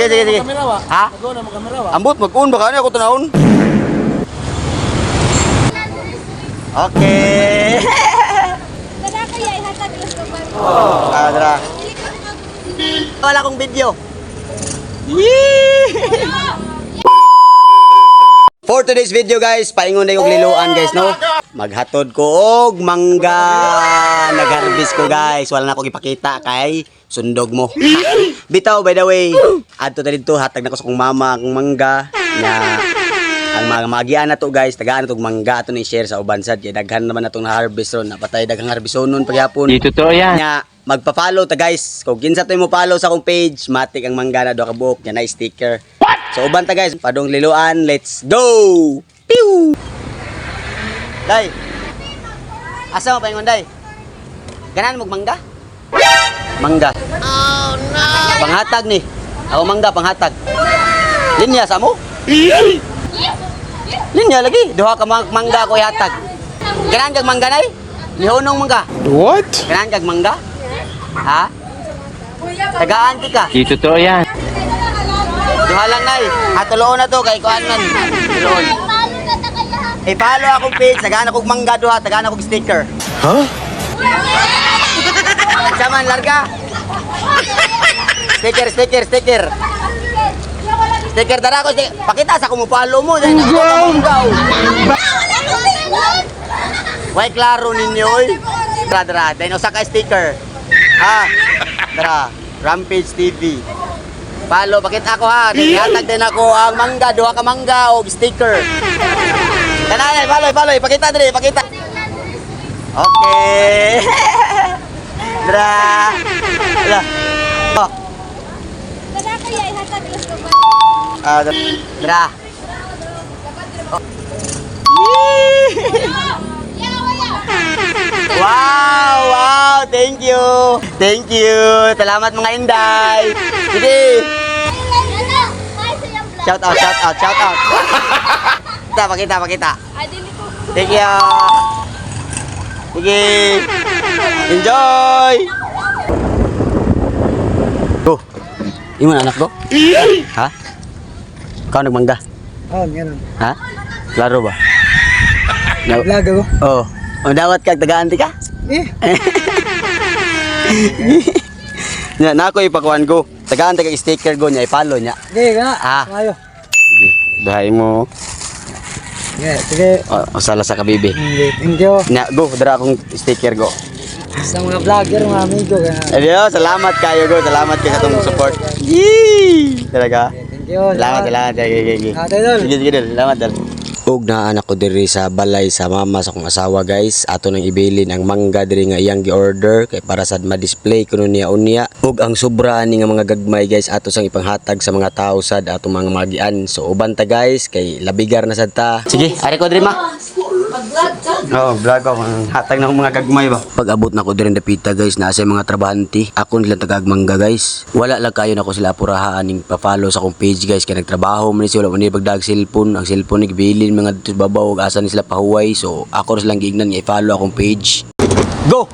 Sige, sige, sige. Ha? Ambot, mag-un ba ka niya ako tunahon? Okay. Dara. Wala akong video. For today's video guys, paingon na yung liluan guys, no? Maghatod ko og mangga. Nag-harvest ko guys. Wala na akong ipakita kay sundog mo. Bitaw, by the way, adto ta dito hatag na ko sa kong mama ang mangga na ang mga magian na to guys, tagaan na to mangga ato ni share sa ubansad kay daghan naman natong na-harvest ron. Napatay daghang harvestonon pagyapon. Di totoo yan. Nya magpa-follow ta guys. Kung kinsa tay mo follow sa akong page, matik ang mangga na do ka buok nya na sticker. So uban ta guys, padong liluan, let's go. Pew! Day. Asa mo paingon day? Ganan mo mangga? Mangga. Oh no. Panghatag ni. Ako mangga panghatag. Linya sa mo? Linya lagi. Duha ka mangga ko ihatag. Ganan kag mangga nay? Lihonong mangga. What? Ganan kag mangga? Ha? Tagaan ti ka. Di totoo yan. Duha lang nay. Hatuloon na to kay kuan man. Tuloon. I-follow akong page, tagaan akong mangga duha, tagaan akong sticker. Huh? Saman larga. Sticker, sticker, sticker. Sticker dara ko, pakita sa kung follow mo. Way klaro ninyo oy. Dara dara, dahil usa ka sticker. Ha? Dara, Rampage TV. Follow, pakita ako ha. Hatag din ako ang mangga, duha ka mangga o sticker. Kanay, follow, pakita diri, pakita. Okay. Dra. Ala. Oh. Dra. Oh. Wow, thank you. Thank you. Salamat mga inday. Sige. Shout out. Pakita. Thank you. Sige. Enjoy. Go. Imo anak ko? Ha? Kau nagmangga? Oh, ganun. Ha? Klaro ba? Vlog ako. Oh. O dawat kag taga-anti ka? Nya na ako ipakuan ko. Taga-anti kag sticker go nya i-follow nya. Sige, kana. Ah. Mayo. Sige. Dahay mo. Sige. O sala sa kabibi. Thank you. Nya go dara akong sticker go. Sa mga vlogger, mga amigo. Adiyo, salamat kayo go. Salamat kayo sa tong support. Yee! Talaga. Thank you. Salamat. Sige. Sige, salamat dal. Og naanak ko diri sa balay sa mama sa akong asawa guys. Ato nang ibilin ang mangga diri nga iyang gi-order kay para sad ma-display kuno niya unya. Og ang sobra ni nga mga gagmay guys ato sang ipanghatag sa mga tao sad ato mga magian. So uban ta guys kay labigar na sad ta. Sige, ari ko diri ma. Oo, vlog ako. Hatag na akong mga gagmay ba. Pag abot na ko diri dapita guys, nasa mga trabahante. Ako nila tagagmangga guys. Wala lang kayo na ko sila apurahaan ning pa-follow sa akong page guys kay nagtrabaho man sila wala man pagdag cellphone. Ang cellphone ni gibilin mga dito sa babaw ug asa ni sila pahuway. So ako ras lang giignan nga i-follow akong page. Go.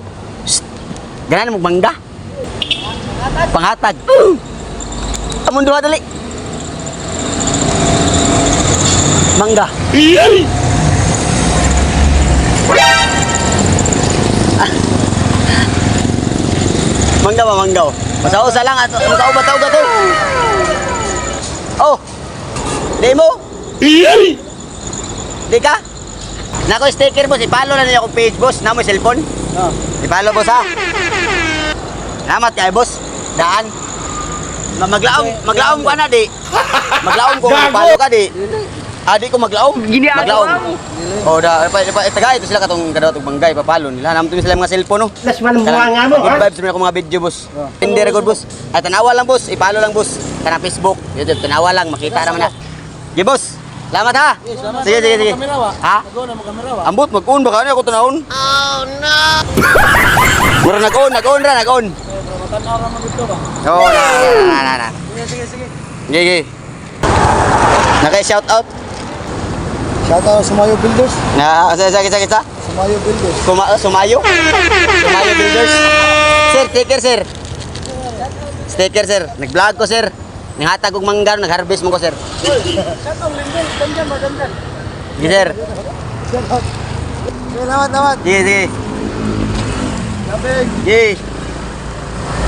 Ganan mo mangga. Panghatag. Amon duha dali. Mangga. Mangga. Masa-usa lang ato. Makaubataw ka to. Oh. Di mo? Di ka? Nako sticker boss, i-follow na niya akong page boss. Na mo cellphone? Oh. I-follow boss ha. Salamat kay boss. Daan. Maglaom ka na di. Maglaom ko follow ka di. Di ko maglaom. Maglaom. Oh, taga ito sila katong kadawat og banggay papalo nila. Namto sila mga cellphone no. Las man nga mo. Good vibes rin ako mga video boss. Hindi ra good boss. Ay tanawa lang boss, i-follow lang boss. Kana Facebook, YouTube tanawa lang makita naman na. Gi boss. Salamat ha. Sige. Ha? Ambot mag-on ba kani ako tanahon? Oh no. Mura nag-on ra. Matanaw ra mo dito ba? Oo, na. Sige. Naka-shout out. Shout out sa Mayo Builders. Na, sa. Sumayo Builders. Sumayo Builders. Sir, sticker sir. Nag-vlog ko sir. Nanghatag og mangga, nag-harvest mo ko sir. Shout out Lindol. Dandan, madandan. Sige sir. Shout out. Salamat. Sige, sige. Labig. Sige.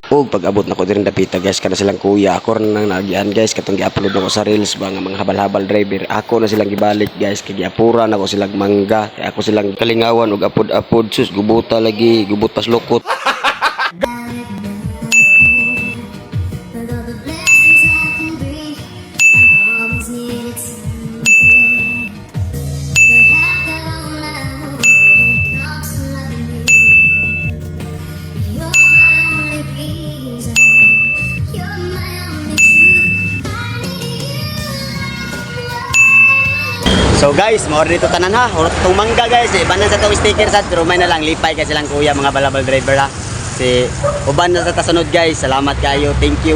Og pag-abot na ko din dapita guys kana silang kuya ako rin nang nagian guys katong gi-upload nako sa reels ba nga mga habal-habal driver ako na silang gibalik guys kay giapura nako silang mangga kay ako silang kalingawan og apod-apod sus gubuta lagi gubutas lukot. With all the blessings I can bring, I've always needed something. But after all I know, it comes to loving you. You're my only reason. You're my only truth. I need you. So guys, mo dito tanan ha. Urot tong mangga guys, ibanan sa tong sticker sa pero may na lang lipay kay silang kuya mga balabal driver ha. Si uban na sa tasunod guys. Salamat kayo. Thank you.